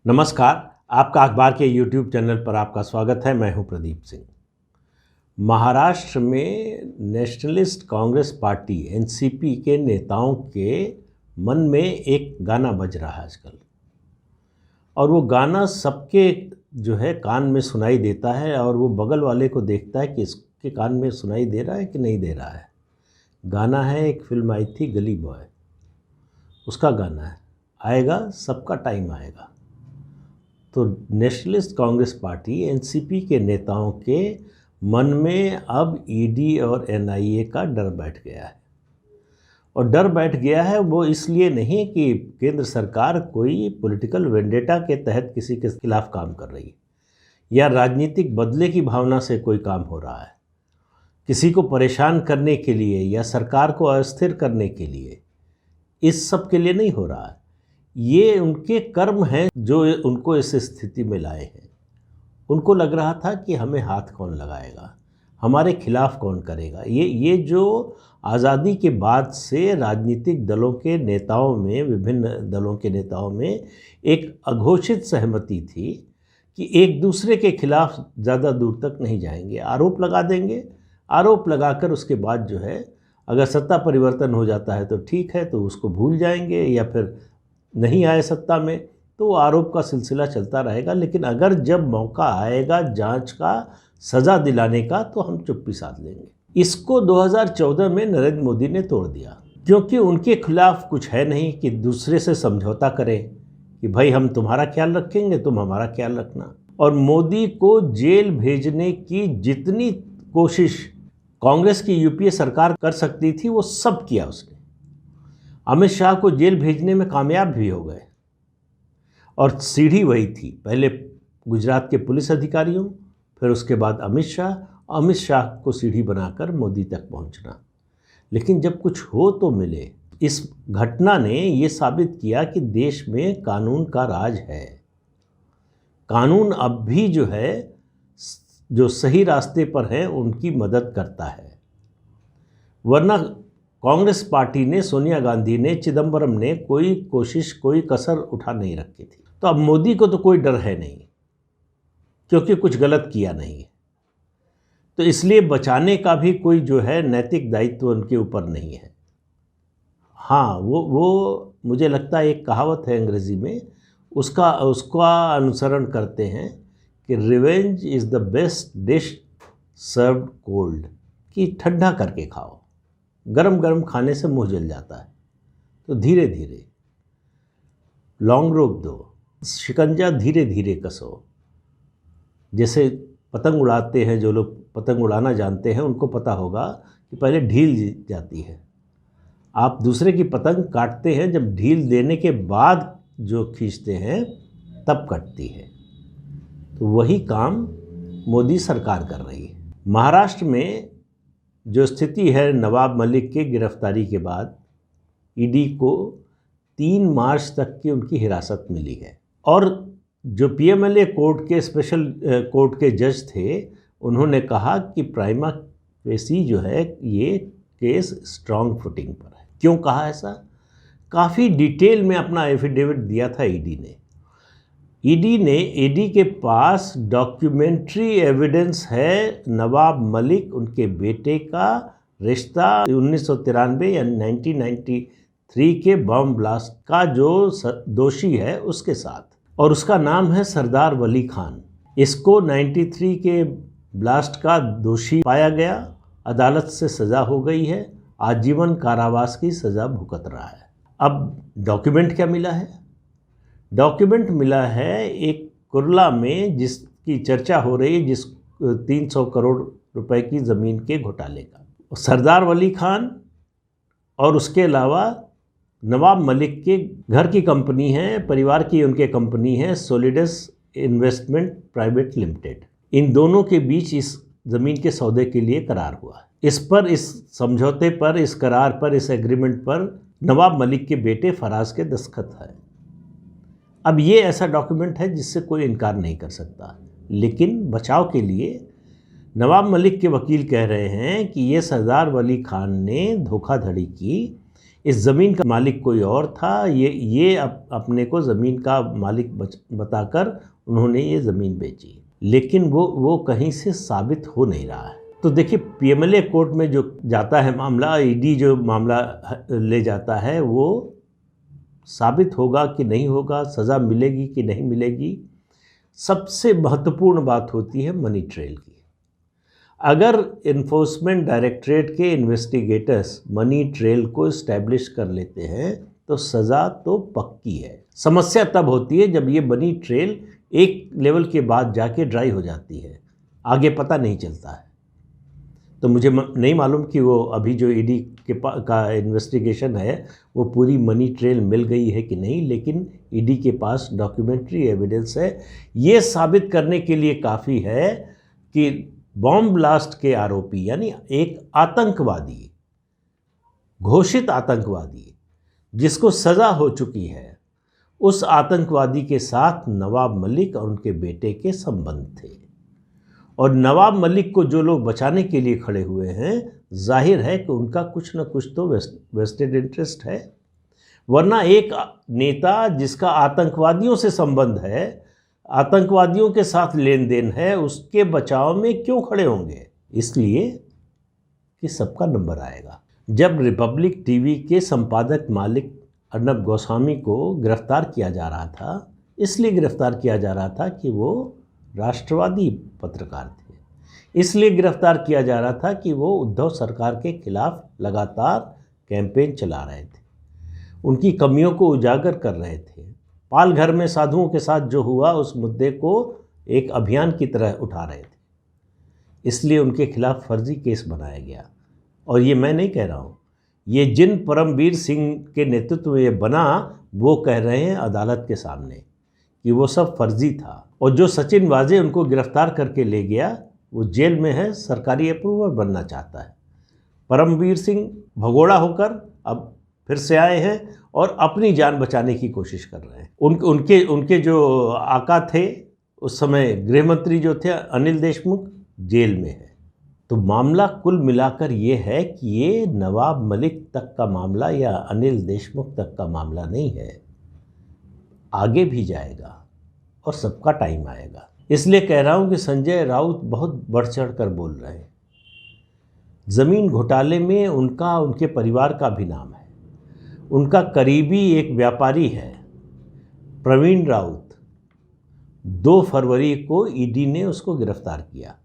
नमस्कार। आपका अखबार के YouTube चैनल पर आपका स्वागत है। मैं हूं प्रदीप सिंह। महाराष्ट्र में नेशनलिस्ट कांग्रेस पार्टी एनसीपी के नेताओं के मन में एक गाना बज रहा है आजकल, और वो गाना सबके कान में सुनाई देता है, और वो बगल वाले को देखता है कि इसके कान में सुनाई दे रहा है कि नहीं दे रहा है। गाना है, एक फिल्म आई थी गली बॉय, उसका गाना है, आएगा सबका टाइम आएगा। तो नेशनलिस्ट कांग्रेस पार्टी एनसीपी के नेताओं के मन में अब ईडी और एनआईए का डर बैठ गया है। और डर बैठ गया है वो इसलिए नहीं कि केंद्र सरकार कोई पॉलिटिकल वेंडेटा के तहत किसी के खिलाफ काम कर रही है या राजनीतिक बदले की भावना से कोई काम हो रहा है, किसी को परेशान करने के लिए या सरकार को अस्थिर करने के लिए, इस सब के लिए नहीं हो रहा है। ये उनके कर्म हैं जो उनको इस स्थिति में लाए हैं। उनको लग रहा था कि हमें हाथ कौन लगाएगा, हमारे खिलाफ कौन करेगा। ये जो आज़ादी के बाद से राजनीतिक दलों के नेताओं में, विभिन्न दलों के नेताओं में एक अघोषित सहमति थी कि एक दूसरे के खिलाफ ज़्यादा दूर तक नहीं जाएंगे, आरोप लगा देंगे। आरोप लगाकर उसके बाद अगर सत्ता परिवर्तन हो जाता है तो ठीक है, तो उसको भूल जाएंगे, या फिर नहीं आए सत्ता में तो आरोप का सिलसिला चलता रहेगा। लेकिन अगर जब मौका आएगा जांच का, सज़ा दिलाने का, तो हम चुप्पी साध लेंगे। इसको 2014 में नरेंद्र मोदी ने तोड़ दिया, क्योंकि उनके खिलाफ कुछ है नहीं कि दूसरे से समझौता करें कि भाई हम तुम्हारा ख्याल रखेंगे, तुम हमारा ख्याल रखना। और मोदी को जेल भेजने की जितनी कोशिश कांग्रेस की यूपीए सरकार कर सकती थी वो सब किया उसने। अमित शाह को जेल भेजने में कामयाब भी हो गए, और सीढ़ी वही थी, पहले गुजरात के पुलिस अधिकारियों, फिर उसके बाद अमित शाह को सीढ़ी बनाकर मोदी तक पहुंचना। लेकिन जब कुछ हो तो मिले। इस घटना ने ये साबित किया कि देश में कानून का राज है। कानून अब भी जो सही रास्ते पर है उनकी मदद करता है। वरना कांग्रेस पार्टी ने, सोनिया गांधी ने, चिदम्बरम ने कोई कोशिश, कोई कसर उठा नहीं रखी थी। तो अब मोदी को तो कोई डर है नहीं, क्योंकि कुछ गलत किया नहीं है। तो इसलिए बचाने का भी कोई नैतिक दायित्व उनके ऊपर नहीं है। हाँ, वो मुझे लगता है एक कहावत है अंग्रेजी में, उसका अनुसरण करते हैं कि revenge is the best dish served cold, कि ठंडा करके खाओ, गरम गरम खाने से मुंह जल जाता है। तो धीरे धीरे लॉन्ग रोक दो, शिकंजा धीरे धीरे कसो। जैसे पतंग उड़ाते हैं, जो लोग पतंग उड़ाना जानते हैं उनको पता होगा कि पहले ढील जाती है। आप दूसरे की पतंग काटते हैं, जब ढील देने के बाद जो खींचते हैं तब कटती है। तो वही काम मोदी सरकार कर रही है। महाराष्ट्र में जो स्थिति है, नवाब मलिक के गिरफ्तारी के बाद ईडी को 3 मार्च तक की उनकी हिरासत मिली है, और जो पीएमएलए कोर्ट के स्पेशल कोर्ट के जज थे, उन्होंने कहा कि प्राइमा फेसी ये केस स्ट्रांग फुटिंग पर है। क्यों कहा ऐसा? काफ़ी डिटेल में अपना एफिडेविट दिया था ईडी के पास डॉक्यूमेंट्री एविडेंस है नवाब मलिक, उनके बेटे का रिश्ता 1993 या 1993 के बम ब्लास्ट का जो दोषी है उसके साथ, और उसका नाम है सरदार वली खान। इसको 93 के ब्लास्ट का दोषी पाया गया, अदालत से सज़ा हो गई है, आजीवन कारावास की सज़ा भुगत रहा है। अब डॉक्यूमेंट क्या मिला है? डॉक्यूमेंट मिला है एक कुर्ला में, जिसकी चर्चा हो रही है, जिस 300 करोड़ रुपए की ज़मीन के घोटाले का। सरदार वली खान और उसके अलावा नवाब मलिक के घर की कंपनी है, परिवार की उनके कंपनी है, सोलिडस इन्वेस्टमेंट प्राइवेट लिमिटेड। इन दोनों के बीच इस ज़मीन के सौदे के लिए करार हुआ। इस समझौते पर, इस करार पर, इस एग्रीमेंट पर नवाब मलिक के बेटे फराज के दस्तखत है। अब ये ऐसा डॉक्यूमेंट है जिससे कोई इनकार नहीं कर सकता। लेकिन बचाव के लिए नवाब मलिक के वकील कह रहे हैं कि ये सरदार वली खान ने धोखाधड़ी की, इस ज़मीन का मालिक कोई और था, ये अपने को ज़मीन का मालिक बताकर उन्होंने ये ज़मीन बेची, लेकिन वो कहीं से साबित हो नहीं रहा है। तो देखिए, पीएमएलए कोर्ट में जो जाता है मामला, ईडी जो मामला ले जाता है, वो साबित होगा कि नहीं होगा, सज़ा मिलेगी कि नहीं मिलेगी। सबसे महत्वपूर्ण बात होती है मनी ट्रेल की। अगर इन्फोर्समेंट डायरेक्टरेट के इन्वेस्टिगेटर्स मनी ट्रेल को इस्टेब्लिश कर लेते हैं तो सज़ा तो पक्की है। समस्या तब होती है जब ये मनी ट्रेल एक लेवल के बाद जाके ड्राई हो जाती है, आगे पता नहीं चलता है। तो मुझे नहीं मालूम कि वो अभी जो ईडी का इन्वेस्टिगेशन है वो पूरी मनी ट्रेल मिल गई है कि नहीं, लेकिन ईडी के पास डॉक्यूमेंट्री एविडेंस है। ये साबित करने के लिए काफ़ी है कि बॉम्ब ब्लास्ट के आरोपी, यानी एक आतंकवादी, घोषित आतंकवादी जिसको सज़ा हो चुकी है, उस आतंकवादी के साथ नवाब मलिक और उनके बेटे के संबंध थे। और नवाब मलिक को जो लोग बचाने के लिए खड़े हुए हैं, जाहिर है कि उनका कुछ न कुछ तो वेस्टेड इंटरेस्ट है, वरना एक नेता जिसका आतंकवादियों से संबंध है, आतंकवादियों के साथ लेन देन है, उसके बचाव में क्यों खड़े होंगे? इसलिए कि सबका नंबर आएगा। जब रिपब्लिक टीवी के संपादक मालिक अर्नब गोस्वामी को गिरफ्तार किया जा रहा था, इसलिए गिरफ्तार किया जा रहा था कि वो राष्ट्रवादी पत्रकार थे, इसलिए गिरफ्तार किया जा रहा था कि वो उद्धव सरकार के खिलाफ लगातार कैंपेन चला रहे थे, उनकी कमियों को उजागर कर रहे थे। पालघर में साधुओं के साथ जो हुआ, उस मुद्दे को एक अभियान की तरह उठा रहे थे, इसलिए उनके खिलाफ फर्जी केस बनाया गया। और ये मैं नहीं कह रहा हूँ, ये जिन परमवीर सिंह के नेतृत्व में ये बना, वो कह रहे हैं अदालत के सामने कि वो सब फर्जी था। और जो सचिन वाजे उनको गिरफ्तार करके ले गया, वो जेल में है, सरकारी अप्रूवर बनना चाहता है। परमवीर सिंह भगोड़ा होकर अब फिर से आए हैं और अपनी जान बचाने की कोशिश कर रहे हैं। उनके जो आका थे उस समय, गृह मंत्री जो थे अनिल देशमुख, जेल में है। तो मामला कुल मिलाकर ये है कि ये नवाब मलिक तक का मामला या अनिल देशमुख तक का मामला नहीं है, आगे भी जाएगा और सबका टाइम आएगा। इसलिए कह रहा हूँ कि संजय राउत बहुत बढ़ चढ़ कर बोल रहे हैं। ज़मीन घोटाले में उनके परिवार का भी नाम है। उनका करीबी एक व्यापारी है प्रवीण राउत, 2 फरवरी को ईडी ने उसको गिरफ्तार किया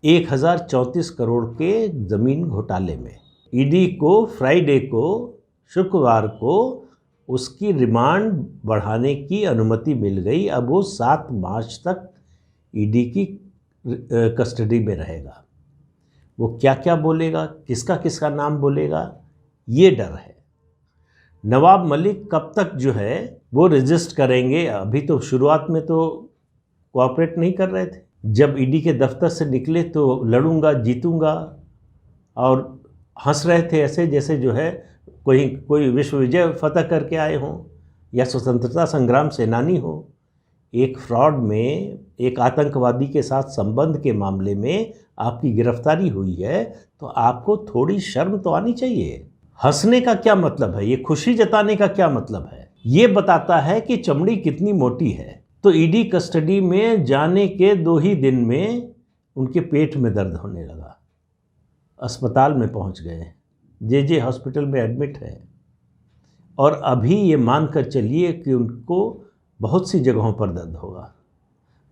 1034 करोड़ के ज़मीन घोटाले में। ईडी को फ्राइडे को, शुक्रवार को उसकी रिमांड बढ़ाने की अनुमति मिल गई। अब वो 7 मार्च तक ईडी की कस्टडी में रहेगा। वो क्या क्या बोलेगा, किसका किसका नाम बोलेगा, ये डर है। नवाब मलिक कब तक जो है वो रजिस्ट करेंगे? अभी तो शुरुआत में तो कोऑपरेट नहीं कर रहे थे। जब ईडी के दफ्तर से निकले तो लड़ूंगा, जीतूंगा, और हंस रहे थे ऐसे जैसे जो है कोई विश्व विजय फतह करके आए हों या स्वतंत्रता संग्राम सेनानी हो। एक फ्रॉड में, एक आतंकवादी के साथ संबंध के मामले में आपकी गिरफ्तारी हुई है तो आपको थोड़ी शर्म तो आनी चाहिए। हंसने का क्या मतलब है? ये खुशी जताने का क्या मतलब है? ये बताता है कि चमड़ी कितनी मोटी है। तो ईडी कस्टडी में जाने के 2 ही दिन में उनके पेट में दर्द होने लगा, अस्पताल में पहुंच गए, जे हॉस्पिटल में एडमिट है। और अभी ये मान कर चलिए कि उनको बहुत सी जगहों पर दर्द होगा।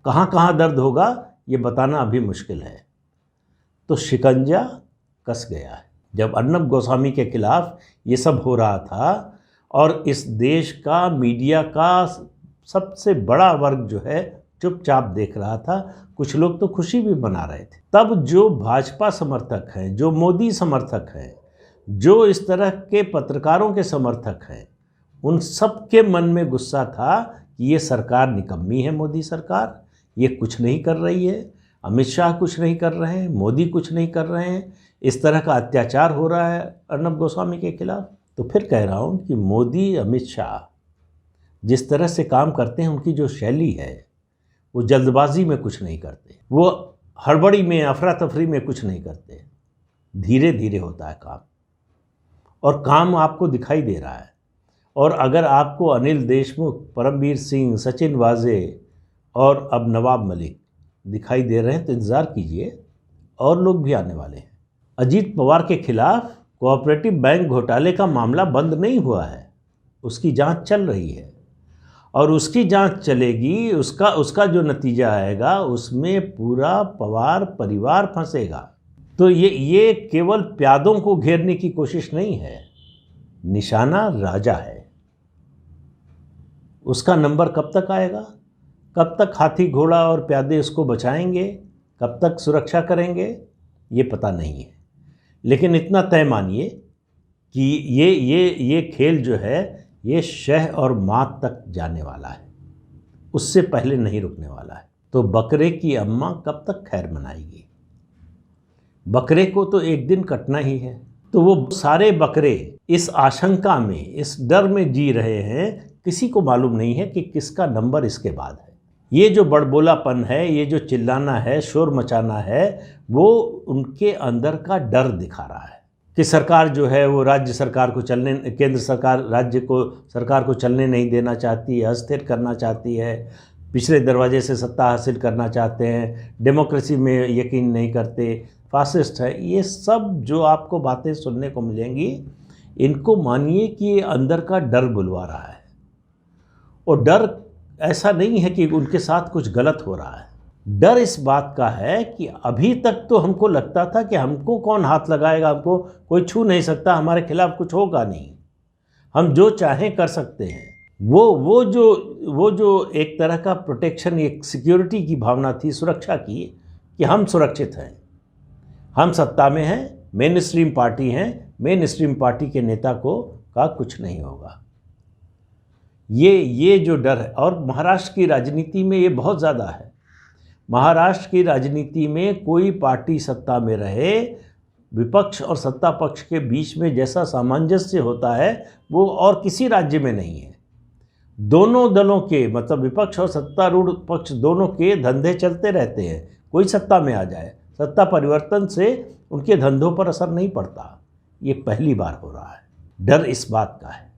कहाँ कहाँ दर्द होगा ये बताना अभी मुश्किल है। तो शिकंजा कस गया है। जब अर्नब गोस्वामी के खिलाफ ये सब हो रहा था और इस देश का मीडिया का सबसे बड़ा वर्ग जो है चुपचाप देख रहा था, कुछ लोग तो खुशी भी मना रहे थे, तब जो भाजपा समर्थक हैं, जो मोदी समर्थक हैं, जो इस तरह के पत्रकारों के समर्थक हैं, उन सब के मन में गुस्सा था कि ये सरकार निकम्मी है। मोदी सरकार ये कुछ नहीं कर रही है, अमित शाह कुछ नहीं कर रहे हैं, मोदी कुछ नहीं कर रहे हैं, इस तरह का अत्याचार हो रहा है अर्नब गोस्वामी के खिलाफ। तो फिर कह रहा हूँ कि मोदी, अमित शाह जिस तरह से काम करते हैं, उनकी जो शैली है, वो जल्दबाजी में कुछ नहीं करते, वो हड़बड़ी में, अफरा तफरी में कुछ नहीं करते, धीरे धीरे होता है काम। और काम आपको दिखाई दे रहा है। और अगर आपको अनिल देशमुख, परमवीर सिंह, सचिन वाजे और अब नवाब मलिक दिखाई दे रहे हैं तो इंतज़ार कीजिए, और लोग भी आने वाले हैं। अजीत पवार के खिलाफ कोऑपरेटिव बैंक घोटाले का मामला बंद नहीं हुआ है, उसकी जांच चल रही है और उसकी जांच चलेगी। उसका जो नतीजा आएगा उसमें पूरा पवार परिवार फंसेगा। तो ये केवल प्यादों को घेरने की कोशिश नहीं है, निशाना राजा है। उसका नंबर कब तक आएगा, कब तक हाथी घोड़ा और प्यादे उसको बचाएंगे, कब तक सुरक्षा करेंगे, ये पता नहीं है। लेकिन इतना तय मानिए कि ये खेल जो है ये शह और मात तक जाने वाला है, उससे पहले नहीं रुकने वाला है। तो बकरे की अम्मा कब तक खैर मनाएगी? बकरे को तो एक दिन कटना ही है। तो वो सारे बकरे इस आशंका में, इस डर में जी रहे हैं, किसी को मालूम नहीं है कि किसका नंबर इसके बाद है। ये जो बड़बोलापन है, ये जो चिल्लाना है, शोर मचाना है, वो उनके अंदर का डर दिखा रहा है कि सरकार जो है वो राज्य सरकार को चलने, केंद्र सरकार राज्य को सरकार को चलने नहीं देना चाहती है, अस्थिर करना चाहती है, पिछले दरवाजे से सत्ता हासिल करना चाहते हैं, डेमोक्रेसी में यकीन नहीं करते, फासिस्ट है। ये सब जो आपको बातें सुनने को मिलेंगी, इनको मानिए कि ये अंदर का डर बुलवा रहा है। और डर ऐसा नहीं है कि उनके साथ कुछ गलत हो रहा है, डर इस बात का है कि अभी तक तो हमको लगता था कि हमको कौन हाथ लगाएगा, हमको कोई छू नहीं सकता, हमारे खिलाफ कुछ होगा नहीं, हम जो चाहें कर सकते हैं। वो जो एक तरह का प्रोटेक्शन, एक सिक्योरिटी की भावना थी, सुरक्षा की, कि हम सुरक्षित हैं, हम सत्ता में हैं, मेन स्ट्रीम पार्टी हैं, मेन स्ट्रीम पार्टी के नेता का कुछ नहीं होगा। ये जो डर है, और महाराष्ट्र की राजनीति में ये बहुत ज़्यादा है। महाराष्ट्र की राजनीति में कोई पार्टी सत्ता में रहे, विपक्ष और सत्ता पक्ष के बीच में जैसा सामंजस्य होता है वो और किसी राज्य में नहीं है। दोनों दलों के, मतलब विपक्ष और सत्तारूढ़ पक्ष दोनों के धंधे चलते रहते हैं। कोई सत्ता में आ जाए, सत्ता परिवर्तन से उनके धंधों पर असर नहीं पड़ता। ये पहली बार हो रहा है। डर इस बात का है,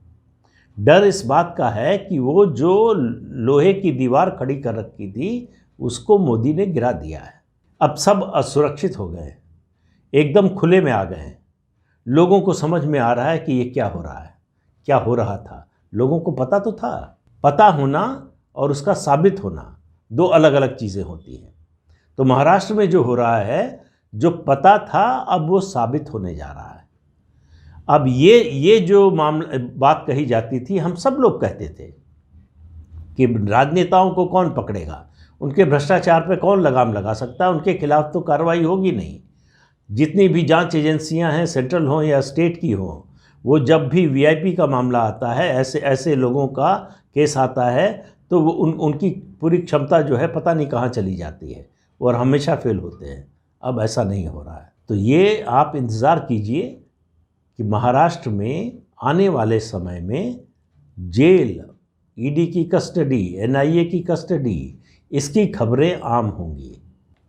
डर इस बात का है कि वो जो लोहे की दीवार खड़ी कर रखी थी उसको मोदी ने गिरा दिया है। अब सब असुरक्षित हो गए, एकदम खुले में आ गए हैं। लोगों को समझ में आ रहा है कि ये क्या हो रहा है, क्या हो रहा था। लोगों को पता तो था, पता होना और उसका साबित होना दो अलग अलग चीज़ें होती हैं। तो महाराष्ट्र में जो हो रहा है, जो पता था अब वो साबित होने जा रहा है। अब ये जो मामला बात कही जाती थी, हम सब लोग कहते थे कि राजनेताओं को कौन पकड़ेगा, उनके भ्रष्टाचार पे कौन लगाम लगा सकता है, उनके खिलाफ तो कार्रवाई होगी नहीं। जितनी भी जांच एजेंसियां हैं, सेंट्रल हों या स्टेट की हों, वो जब भी वीआईपी का मामला आता है, ऐसे लोगों का केस आता है, तो वो उनकी पूरी क्षमता जो है पता नहीं कहाँ चली जाती है और हमेशा फेल होते हैं। अब ऐसा नहीं हो रहा है। तो ये आप इंतज़ार कीजिए कि महाराष्ट्र में आने वाले समय में जेल, ईडी की कस्टडी, एनआईए की कस्टडी, इसकी खबरें आम होंगी।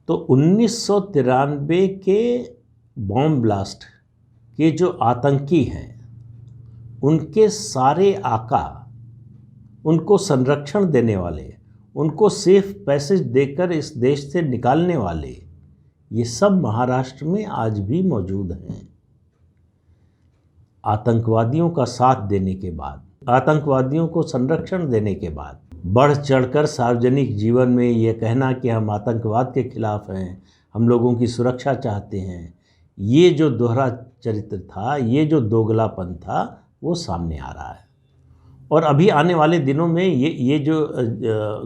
तो 1993 के बॉम्ब ब्लास्ट के जो आतंकी हैं, उनके सारे आका, उनको संरक्षण देने वाले, उनको सेफ पैसेज देकर इस देश से निकालने वाले, ये सब महाराष्ट्र में आज भी मौजूद हैं। आतंकवादियों का साथ देने के बाद, आतंकवादियों को संरक्षण देने के बाद, बढ़ चढ़कर सार्वजनिक जीवन में ये कहना कि हम आतंकवाद के खिलाफ हैं, हम लोगों की सुरक्षा चाहते हैं, ये जो दोहरा चरित्र था, ये जो दोगलापन था, वो सामने आ रहा है। और अभी आने वाले दिनों में ये जो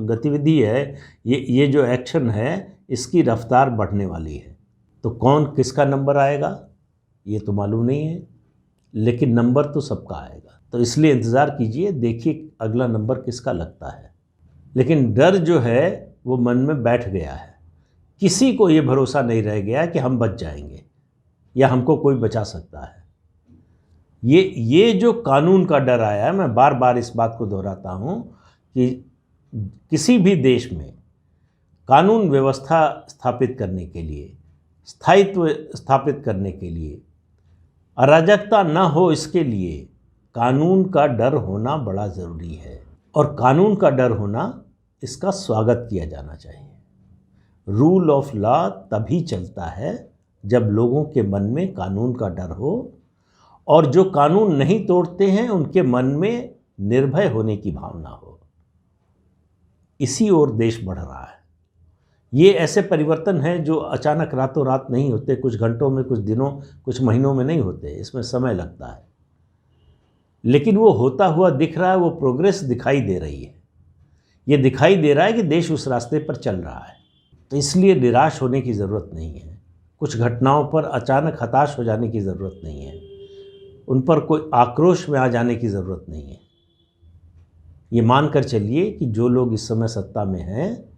गतिविधि है, ये जो एक्शन है, इसकी रफ्तार बढ़ने वाली है। तो कौन किसका नंबर आएगा ये तो मालूम नहीं है, लेकिन नंबर तो सबका आएगा। तो इसलिए इंतज़ार कीजिए, देखिए अगला नंबर किसका लगता है। लेकिन डर जो है वो मन में बैठ गया है। किसी को ये भरोसा नहीं रह गया कि हम बच जाएंगे या हमको कोई बचा सकता है। ये जो कानून का डर आया है, मैं बार बार इस बात को दोहराता हूँ कि किसी भी देश में कानून व्यवस्था स्थापित करने के लिए, स्थायित्व स्थापित करने के लिए अराजकता न हो इसके लिए कानून का डर होना बड़ा ज़रूरी है, और कानून का डर होना, इसका स्वागत किया जाना चाहिए। रूल ऑफ लॉ तभी चलता है जब लोगों के मन में कानून का डर हो, और जो कानून नहीं तोड़ते हैं उनके मन में निर्भय होने की भावना हो। इसी ओर देश बढ़ रहा है। ये ऐसे परिवर्तन हैं जो अचानक रातों रात नहीं होते, कुछ घंटों में, कुछ दिनों, कुछ महीनों में नहीं होते, इसमें समय लगता है, लेकिन वो होता हुआ दिख रहा है, वो प्रोग्रेस दिखाई दे रही है। ये दिखाई दे रहा है कि देश उस रास्ते पर चल रहा है। तो इसलिए निराश होने की ज़रूरत नहीं है, कुछ घटनाओं पर अचानक हताश हो जाने की ज़रूरत नहीं है, उन पर कोई आक्रोश में आ जाने की ज़रूरत नहीं है। ये मानकर चलिए कि जो लोग इस समय सत्ता में हैं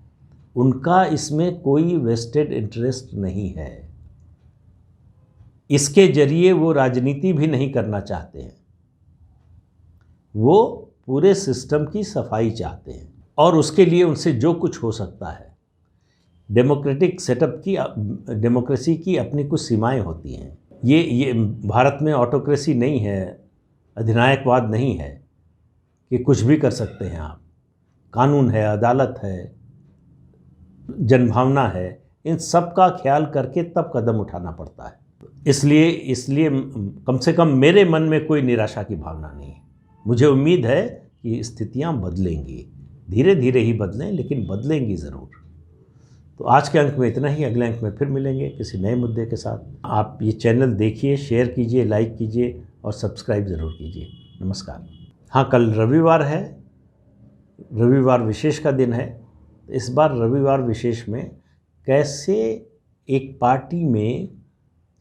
उनका इसमें कोई वेस्टेड इंटरेस्ट नहीं है। इसके जरिए वो राजनीति भी नहीं करना चाहते हैं, वो पूरे सिस्टम की सफाई चाहते हैं, और उसके लिए उनसे जो कुछ हो सकता है। डेमोक्रेटिक सेटअप की, डेमोक्रेसी की अपनी कुछ सीमाएं होती हैं। ये भारत में ऑटोक्रेसी नहीं है, अधिनायकवाद नहीं है कि कुछ भी कर सकते हैं आप। कानून है, अदालत है, जनभावना है, इन सब का ख्याल करके तब कदम उठाना पड़ता है। इसलिए कम से कम मेरे मन में कोई निराशा की भावना नहीं है। मुझे उम्मीद है कि स्थितियां बदलेंगी, धीरे धीरे ही बदलें, लेकिन बदलेंगी ज़रूर। तो आज के अंक में इतना ही। अगले अंक में फिर मिलेंगे किसी नए मुद्दे के साथ। आप ये चैनल देखिए, शेयर कीजिए, लाइक कीजिए और सब्सक्राइब ज़रूर कीजिए। नमस्कार। हाँ, कल रविवार है, रविवार विशेष का दिन है। इस बार रविवार विशेष में कैसे एक पार्टी में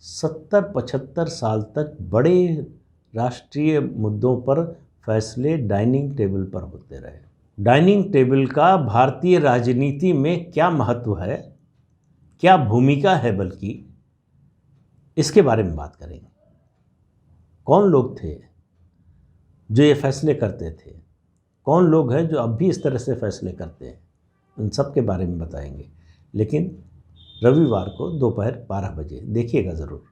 70-75 साल तक बड़े राष्ट्रीय मुद्दों पर फैसले डाइनिंग टेबल पर होते रहे। डाइनिंग टेबल का भारतीय राजनीति में क्या महत्व है, क्या भूमिका है, बल्कि इसके बारे में बात करेंगे। कौन लोग थे जो ये फैसले करते थे, कौन लोग हैं जो अब भी इस तरह से फैसले करते हैं, उन सब के बारे में बताएंगे। लेकिन रविवार को दोपहर 12 बजे देखिएगा ज़रूर।